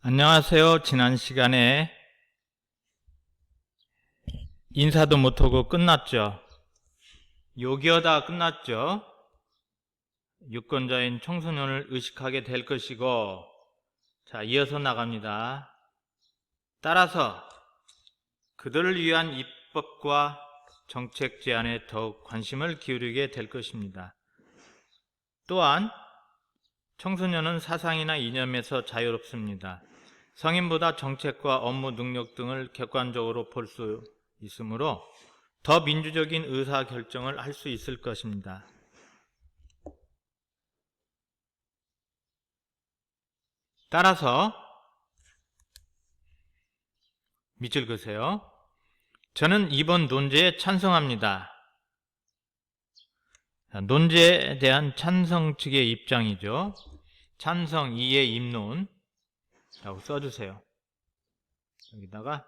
안녕하세요. 지난 시간에 인사도 못하고 끝났죠. 요기하다 끝났죠. 유권자인 청소년을 의식하게 될 것이고, 자, 이어서 나갑니다. 따라서 그들을 위한 입법과 정책 제안에 더욱 관심을 기울이게 될 것입니다. 또한 청소년은 사상이나 이념에서 자유롭습니다. 성인보다 정책과 업무 능력 등을 객관적으로 볼 수 있으므로 더 민주적인 의사결정을 할 수 있을 것입니다. 따라서 밑줄 그으세요. 저는 이번 논제에 찬성합니다. 논제에 대한 찬성 측의 입장이죠. 찬성 2의 입론 라고 써주세요. 여기다가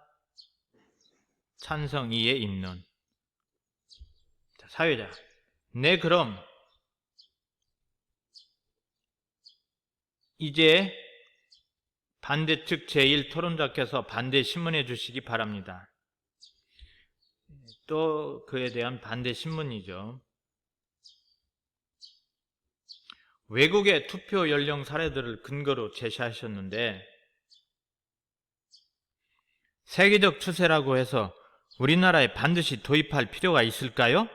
찬성 2의 입론. 자, 사회자. 네, 그럼 이제 반대측 제1토론자께서 반대 신문해 주시기 바랍니다. 또 그에 대한 반대 신문이죠. 외국의 투표 연령 사례들을 근거로 제시하셨는데 세계적 추세라고 해서 우리나라에 반드시 도입할 필요가 있을까요?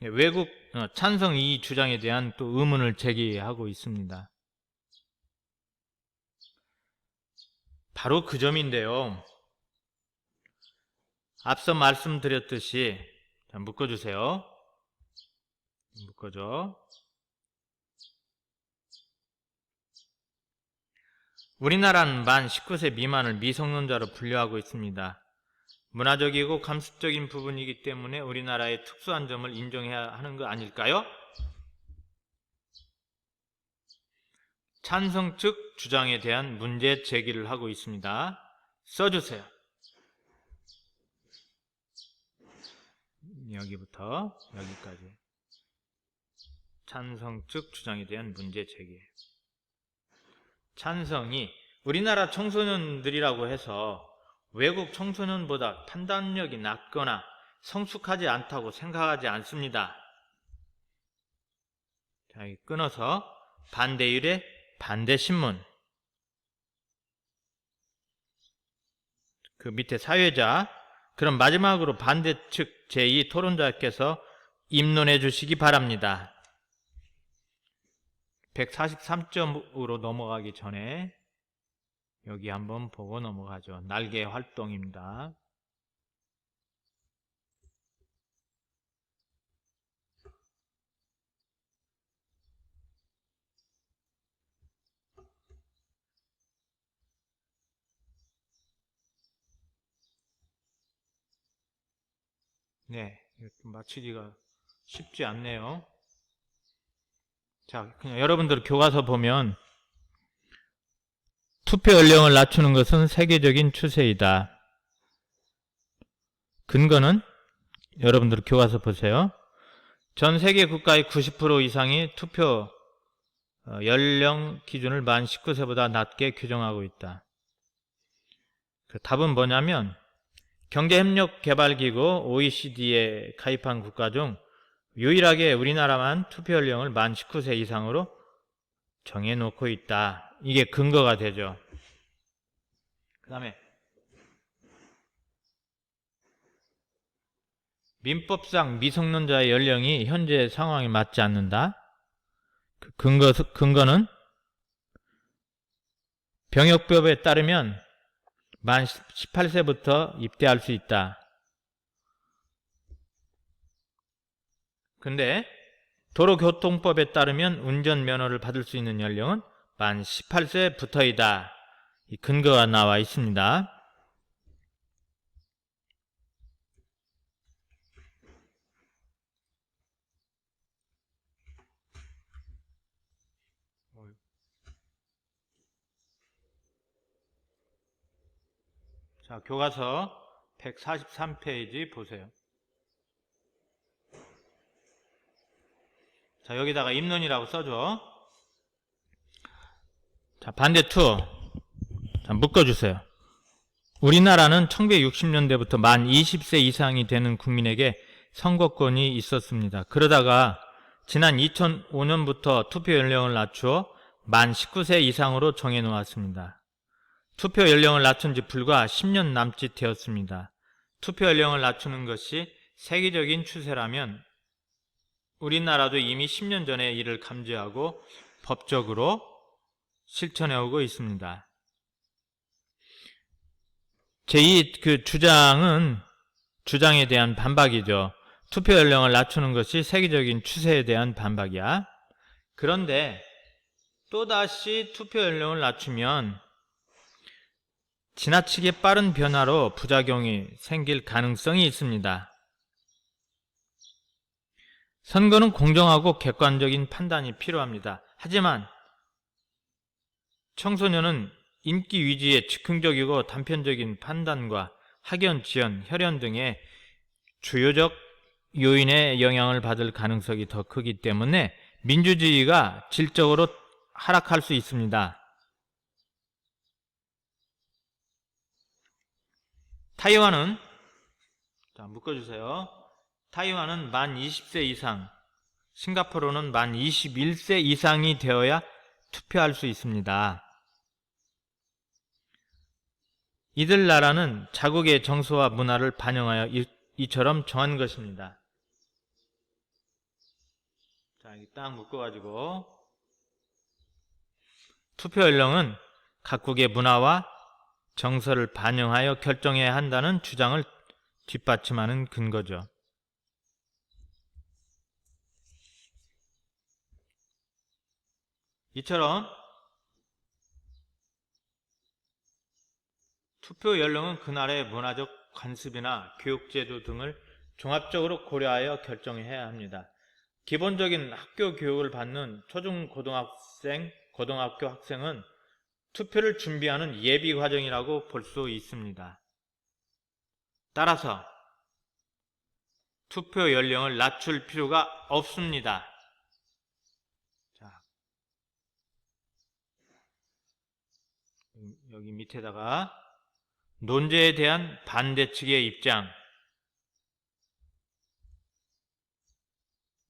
외국 찬성 이 주장에 대한 또 의문을 제기하고 있습니다. 바로 그 점인데요. 앞서 말씀드렸듯이 묶어주세요. 묶어줘. 우리나라는 만 19세 미만을 미성년자로 분류하고 있습니다. 문화적이고 감수적인 부분이기 때문에 우리나라의 특수한 점을 인정해야 하는 거 아닐까요? 찬성 측 주장에 대한 문제 제기를 하고 있습니다. 써주세요. 여기부터 여기까지. 찬성 측 주장에 대한 문제 제기. 찬성이 우리나라 청소년들이라고 해서 외국 청소년보다 판단력이 낮거나 성숙하지 않다고 생각하지 않습니다. 자, 끊어서 반대율의 반대신문. 그 밑에 사회자. 그럼 마지막으로 반대측 제2토론자께서 입론해 주시기 바랍니다. 143점으로 넘어가기 전에 여기 한번 보고 넘어가죠. 날개 활동입니다. 네, 맞추기가 쉽지 않네요. 자, 그냥 여러분들 교과서 보면 투표 연령을 낮추는 것은 세계적인 추세이다. 근거는 여러분들 교과서 보세요. 전 세계 국가의 90% 이상이 투표 연령 기준을 만 19세보다 낮게 규정하고 있다. 그 답은 뭐냐면 경제협력개발기구 OECD에 가입한 국가 중 유일하게 우리나라만 투표 연령을 만 19세 이상으로 정해놓고 있다. 이게 근거가 되죠. 그 다음에 민법상 미성년자의 연령이 현재 상황에 맞지 않는다. 그 근거는 병역법에 따르면 만 18세부터 입대할 수 있다. 근데 도로교통법에 따르면 운전면허를 받을 수 있는 연령은 만 18세부터이다. 이 근거가 나와 있습니다. 자, 교과서 143페이지 보세요. 자, 여기다가 입론이라고 써줘. 자, 반대 2. 자, 묶어주세요. 우리나라는 1960년대부터 만 20세 이상이 되는 국민에게 선거권이 있었습니다. 그러다가 지난 2005년부터 투표 연령을 낮추어 만 19세 이상으로 정해놓았습니다. 투표 연령을 낮춘 지 불과 10년 남짓 되었습니다. 투표 연령을 낮추는 것이 세계적인 추세라면 우리나라도 이미 10년 전에 이를 감지하고 법적으로 실천해오고 있습니다. 제2 주장에 대한 반박이죠. 투표 연령을 낮추는 것이 세계적인 추세에 대한 반박이야. 그런데 또다시 투표 연령을 낮추면 지나치게 빠른 변화로 부작용이 생길 가능성이 있습니다. 선거는 공정하고 객관적인 판단이 필요합니다. 하지만 청소년은 인기 위주의 즉흥적이고 단편적인 판단과 학연, 지연, 혈연 등의 주요적 요인의 영향을 받을 가능성이 더 크기 때문에 민주주의가 질적으로 하락할 수 있습니다. 타이완은, 자, 묶어주세요. 타이완은 만 20세 이상, 싱가포르는 만 21세 이상이 되어야 투표할 수 있습니다. 이들 나라는 자국의 정서와 문화를 반영하여 이처럼 정한 것입니다. 자, 이렇게 딱 묶어가지고 투표 연령은 각국의 문화와 정서를 반영하여 결정해야 한다는 주장을 뒷받침하는 근거죠. 이처럼 투표 연령은 그날의 문화적 관습이나 교육제도 등을 종합적으로 고려하여 결정해야 합니다. 기본적인 학교 교육을 받는 초중고등학생, 고등학교 학생은 투표를 준비하는 예비 과정이라고 볼 수 있습니다. 따라서 투표 연령을 낮출 필요가 없습니다. 자, 여기 밑에다가 논제에 대한 반대 측의 입장.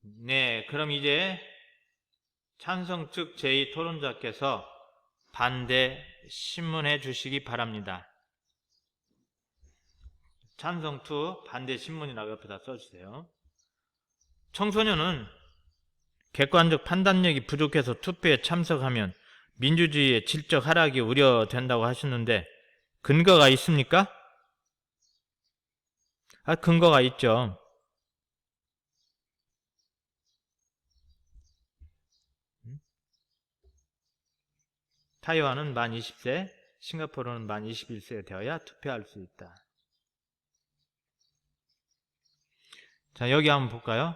네, 그럼 이제 찬성 측 제2토론자께서 반대 신문해 주시기 바랍니다. 찬성 투 반대 신문이라고 옆에다 써주세요. 청소년은 객관적 판단력이 부족해서 투표에 참석하면 민주주의의 질적 하락이 우려된다고 하셨는데 근거가 있습니까? 근거가 있죠. 타이완은 만 20세, 싱가포르는 만 21세가 되어야 투표할 수 있다. 자, 여기 한번 볼까요?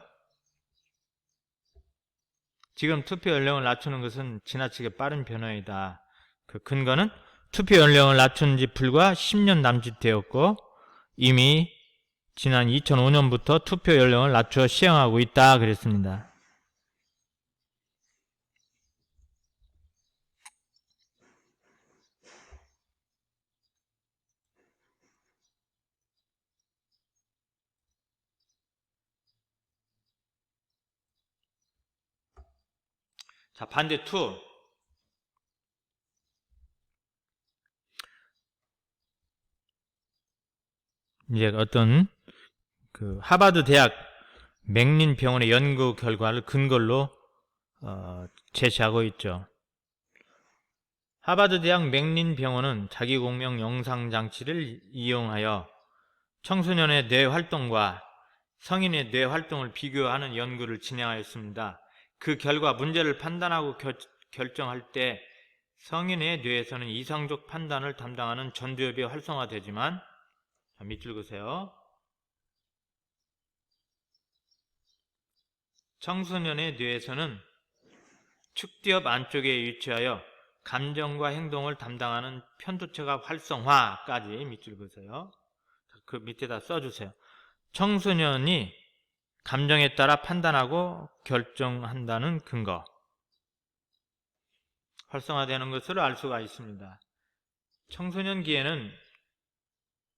지금 투표 연령을 낮추는 것은 지나치게 빠른 변화이다. 그 근거는 투표 연령을 낮춘 지 불과 10년 남짓 되었고 이미 지난 2005년부터 투표 연령을 낮추어 시행하고 있다 그랬습니다. 자, 반대 2. 이제 어떤 하버드 대학 맥린 병원의 연구 결과를 근거로 제시하고 있죠. 하버드 대학 맥린 병원은 자기공명 영상 장치를 이용하여 청소년의 뇌 활동과 성인의 뇌 활동을 비교하는 연구를 진행하였습니다. 그 결과 문제를 판단하고 결정할 때 성인의 뇌에서는 이상적 판단을 담당하는 전두엽이 활성화되지만, 자, 밑줄 그으세요. 청소년의 뇌에서는 측두엽 안쪽에 위치하여 감정과 행동을 담당하는 편두체가 활성화까지 밑줄 그으세요. 그 밑에다 써주세요. 청소년이 감정에 따라 판단하고 결정한다는 근거. 활성화되는 것으로 알 수가 있습니다. 청소년기에는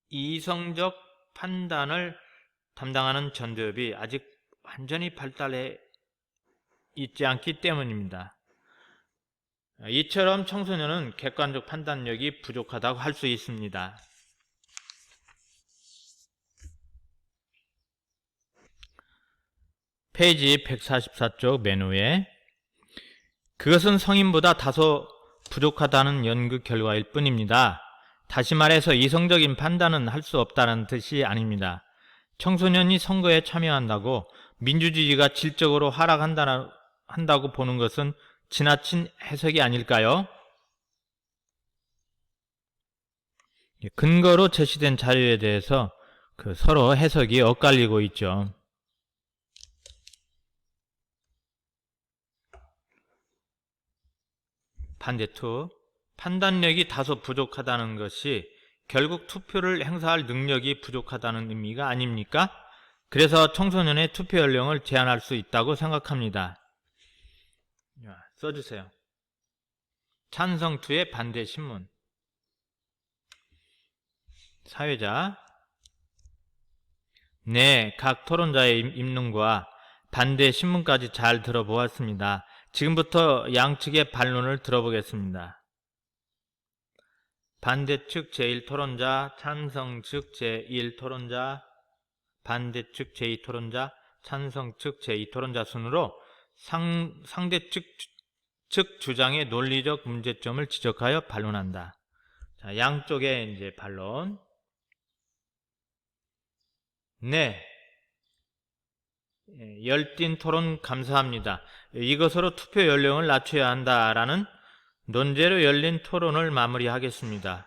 이성적 판단을 담당하는 전두엽이 아직 완전히 발달해 있지 않기 때문입니다. 이처럼 청소년은 객관적 판단력이 부족하다고 할 수 있습니다. 페이지 144쪽 맨 위에 그것은 성인보다 다소 부족하다는 연구 결과일 뿐입니다. 다시 말해서 이성적인 판단은 할 수 없다는 뜻이 아닙니다. 청소년이 선거에 참여한다고 민주주의가 질적으로 하락한다고 보는 것은 지나친 해석이 아닐까요? 근거로 제시된 자료에 대해서 서로 해석이 엇갈리고 있죠. 반대 2. 판단력이 다소 부족하다는 것이 결국 투표를 행사할 능력이 부족하다는 의미가 아닙니까? 그래서 청소년의 투표 연령을 제한할 수 있다고 생각합니다. 써주세요. 찬성 2의 반대 신문. 사회자. 네, 각 토론자의 입론과 반대 신문까지 잘 들어보았습니다. 지금부터 양측의 반론을 들어보겠습니다. 반대 측 제1토론자, 찬성 측 제1토론자, 반대 측 제2토론자, 찬성 측 제2토론자 순으로 상대 측 주장의 논리적 문제점을 지적하여 반론한다. 자, 양쪽의 이제 반론. 네. 열띤 토론 감사합니다. 이것으로 투표 연령을 낮춰야 한다라는 논제로 열린 토론을 마무리하겠습니다.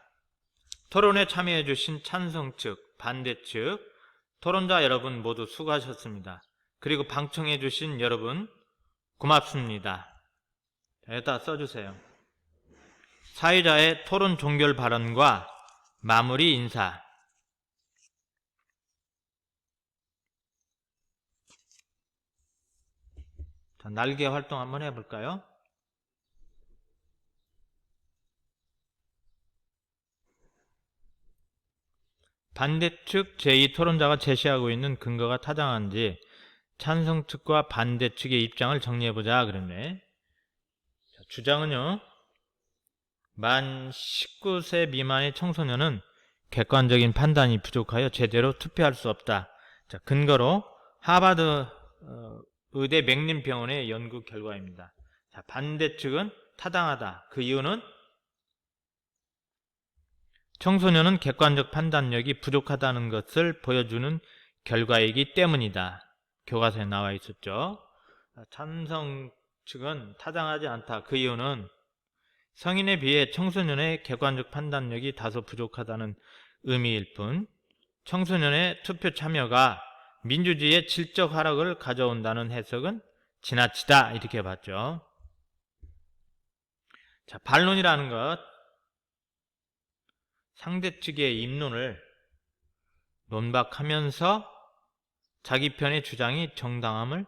토론에 참여해 주신 찬성 측, 반대 측, 토론자 여러분 모두 수고하셨습니다. 그리고 방청해 주신 여러분 고맙습니다. 자, 여기다 써주세요. 사회자의 토론 종결 발언과 마무리 인사. 자, 날개 활동 한번 해볼까요? 반대측 제2토론자가 제시하고 있는 근거가 타당한지 찬성 측과 반대 측의 입장을 정리해보자 그러네. 자, 주장은요. 만 19세 미만의 청소년은 객관적인 판단이 부족하여 제대로 투표할 수 없다. 자, 근거로 하버드 의대 맥림병원의 연구 결과입니다. 자, 반대 측은 타당하다. 그 이유는 청소년은 객관적 판단력이 부족하다는 것을 보여주는 결과이기 때문이다. 교과서에 나와 있었죠. 찬성 측은 타당하지 않다. 그 이유는 성인에 비해 청소년의 객관적 판단력이 다소 부족하다는 의미일 뿐 청소년의 투표 참여가 민주주의의 질적 하락을 가져온다는 해석은 지나치다. 이렇게 봤죠. 자, 반론이라는 것, 상대 측의 입론을 논박하면서 자기 편의 주장이 정당함을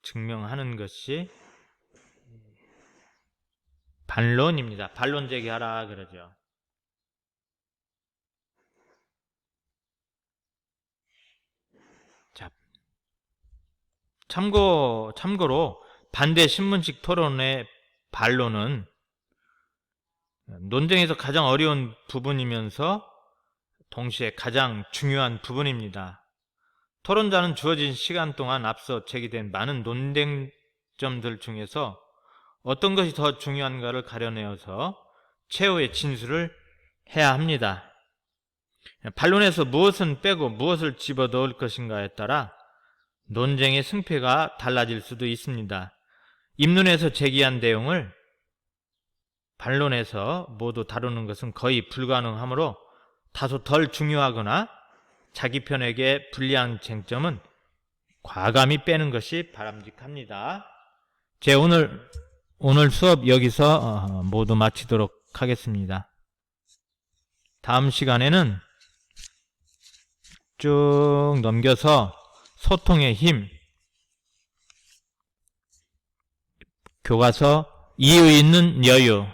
증명하는 것이 반론입니다. 반론 제기하라 그러죠. 자, 참고로 반대 신문식 토론의 반론은 논쟁에서 가장 어려운 부분이면서 동시에 가장 중요한 부분입니다. 토론자는 주어진 시간 동안 앞서 제기된 많은 논쟁점들 중에서 어떤 것이 더 중요한가를 가려내어서 최후의 진술을 해야 합니다. 반론에서 무엇은 빼고 무엇을 집어넣을 것인가에 따라 논쟁의 승패가 달라질 수도 있습니다. 입론에서 제기한 내용을 반론에서 모두 다루는 것은 거의 불가능하므로 다소 덜 중요하거나 자기 편에게 불리한 쟁점은 과감히 빼는 것이 바람직합니다. 제 오늘 수업 여기서 모두 마치도록 하겠습니다. 다음 시간에는 쭉 넘겨서 소통의 힘, 교과서 이유 있는 여유,